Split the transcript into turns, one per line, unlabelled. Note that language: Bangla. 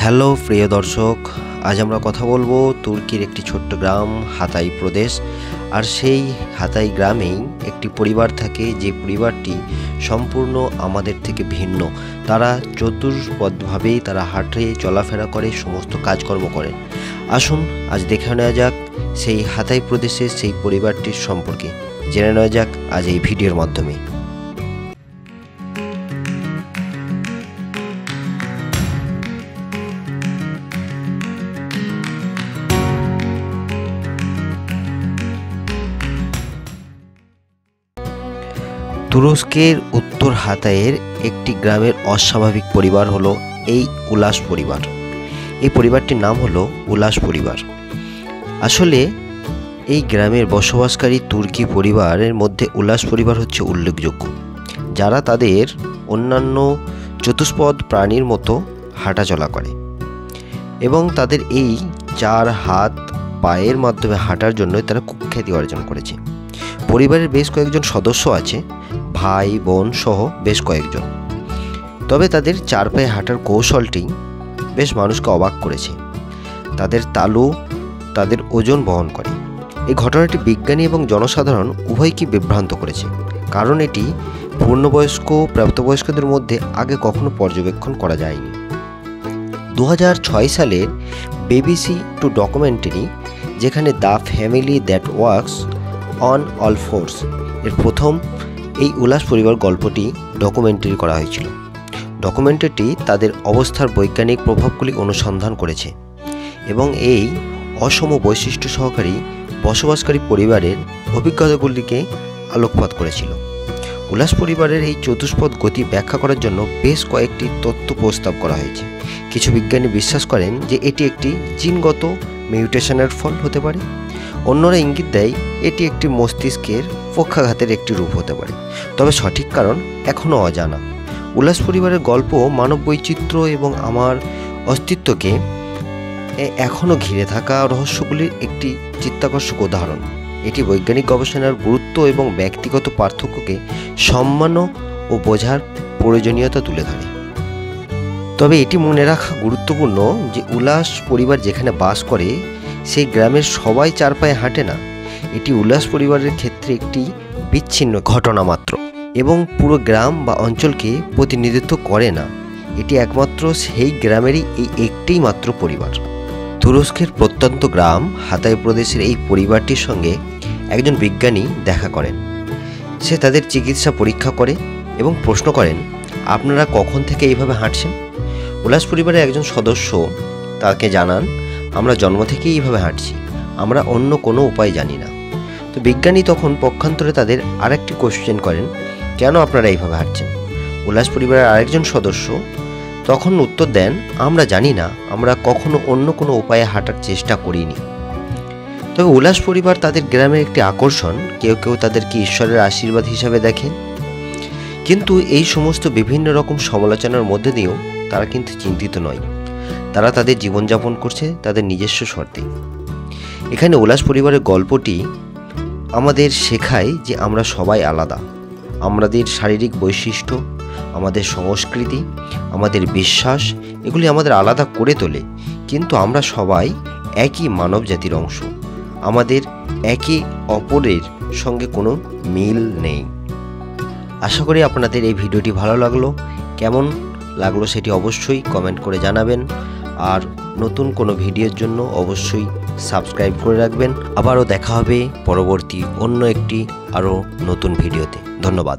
হ্যালো প্রিয় দর্শক, আজ আমরা কথা বলবো তুর্কির একটি ছোট্ট গ্রাম হাতাই প্রদেশ। আর সেই হাতাই গ্রামেই একটি পরিবার থাকে, যে পরিবারটি সম্পূর্ণ আমাদের থেকে ভিন্ন। তারা চতুষ্পদভাবেই তারা হাঁটে, চলাফেরা করে, সমস্ত কাজকর্ম করে। আসুন আজ দেখে নেওয়া যাক সেই হাতাই প্রদেশের সেই পরিবারটির সম্পর্কে, জেনে নেওয়া যাক আজ এই ভিডিওর মাধ্যমে। তুরস্কের উত্তর হাতাইয়ের একটি গ্রামের অস্বাভাবিক পরিবার হলো এই উলাস পরিবার। এই পরিবারটির নাম হলো উলাস পরিবার। আসলে এই গ্রামের বসবাসকারী তুর্কি পরিবারের মধ্যে উলাস পরিবার হচ্ছে উল্লেখযোগ্য, যারা তাদের অন্যান্য চতুষ্পদ প্রাণীর মতো হাঁটাচলা করে এবং তাদের এই 4 হাত পায়ের মাধ্যমে হাঁটার জন্য তারা কুখ্যাতি অর্জন করেছে। পরিবারের বেশ কয়েকজন সদস্য আছে, ভাই বোন সহ বেশ কয়েকজন। তবে তাদের 4 পায়ে হাঁটার কৌশলটি বেশ মানুষকে অবাক করেছে। তাদের তালু তাদের ওজন বহন করে। এই ঘটনাটি বিজ্ঞানী এবং জনসাধারণ উভয়কে বিভ্রান্ত করেছে, কারণ এটি পূর্ণবয়স্ক প্রাপ্তবয়স্কদের মধ্যে আগে কখনো পর্যবেক্ষণ করা যায়নি। 2006 সালের BBC 2 ডকুমেন্টারি, যেখানে the family that works on all force এর প্রথম এই উলাস পরিবার গল্পটি ডকুমেন্টারি করা হয়েছিল। ডকুমেন্টারিটি তাদের অবস্থার বৈজ্ঞানিক প্রভাবগুলি অনুসন্ধান করেছে এবং এই অসম বৈশিষ্ট্য সহকারী বসবাসকারী পরিবারের অভিজ্ঞতাগুলিকে আলোকপাত করেছিল। উলাস পরিবারের এই চতুষ্পদ গতি ব্যাখ্যা করার জন্য বেশ কয়েকটি তত্ত্ব প্রস্তাব করা হয়েছে। কিছু বিজ্ঞানী বিশ্বাস করেন যে এটি একটি জিনগত মিউটেশনের ফল হতে পারে। অন্যরা ইঙ্গিত দেয় এটি একটি মস্তিষ্কের পক্ষাঘাতের একটি রূপ হতে পারে, তবে সঠিক কারণ এখনও অজানা। উলাস পরিবারের গল্প মানব বৈচিত্র্য এবং আমার অস্তিত্বকে এখনও ঘিরে থাকা রহস্যগুলির একটি চিত্তাকর্ষক উদাহরণ। এটি বৈজ্ঞানিক গবেষণার গুরুত্ব এবং ব্যক্তিগত পার্থক্যকে সম্মান ও বোঝার প্রয়োজনীয়তা তুলে ধরে। তবে এটি মনে রাখা গুরুত্বপূর্ণ যে উলাস পরিবার যেখানে বাস করে সেই গ্রামের সবাই 4 পায়ে হাঁটে না। এটি উলাস পরিবারের ক্ষেত্রে একটি বিচ্ছিন্ন ঘটনা মাত্র এবং পুরো গ্রাম বা অঞ্চলকে প্রতিনিধিত্ব করে না। এটি একমাত্র সেই গ্রামেরই এই একটি মাত্র পরিবার। তুরস্কের প্রত্যন্ত গ্রাম হাতাই প্রদেশের এই পরিবারটির সঙ্গে একজন বিজ্ঞানী দেখা করেন। সে তাদের চিকিৎসা পরীক্ষা করে এবং প্রশ্ন করেন, আপনারা কখন থেকে এইভাবে হাঁটছেন? উলাস পরিবারের একজন সদস্য তাকে জানান, আমরা জন্ম থেকেই এইভাবে হাঁটছি, আমরা অন্য কোনো উপায় জানি না। তো বিজ্ঞানী তখন পক্ষান্তরে তাদের আরেকটি কোশ্চেন করেন, কেন আপনারা এইভাবে হাঁটছেন? উলাস পরিবারের আরেকজন সদস্য তখন উত্তর দেন, আমরা জানি না, আমরা কখনো অন্য কোনো উপায়ে হাঁটার চেষ্টা করিনি। তবে উলাস পরিবার তাদের গ্রামের একটি আকর্ষণ। কেউ কেউ তাদেরকে ঈশ্বরের আশীর্বাদ হিসাবে দেখেন, কিন্তু এই সমস্ত বিভিন্ন রকম সমালোচনার মধ্যে দিয়েও তারা কিন্তু চিন্তিত নয়। তারা তাদের জীবনযাপন করছে তাদের নিজস্ব শর্তে। এখানে উলাস পরিবারের গল্পটি আমাদের শেখায় যে আমরা সবাই আলাদা। আমাদের শারীরিক বৈশিষ্ট্য, আমাদের সংস্কৃতি, আমাদের বিশ্বাস, এগুলি আমাদের আলাদা করে তোলে, কিন্তু আমরা সবাই একই মানব জাতির অংশ। আমাদের একে অপরের সঙ্গে কোনো মিল নেই। আশা করি আপনাদের এই ভিডিওটি ভালো লাগলো। কেমন লাগলো সেটি অবশ্যই কমেন্ট করে জানাবেন, আর নতুন কোনো ভিডিওর জন্য অবশ্যই সাবস্ক্রাইব করে রাখবেন। আবারও দেখা হবে পরবর্তী অন্য একটি আরও নতুন ভিডিওতে। ধন্যবাদ।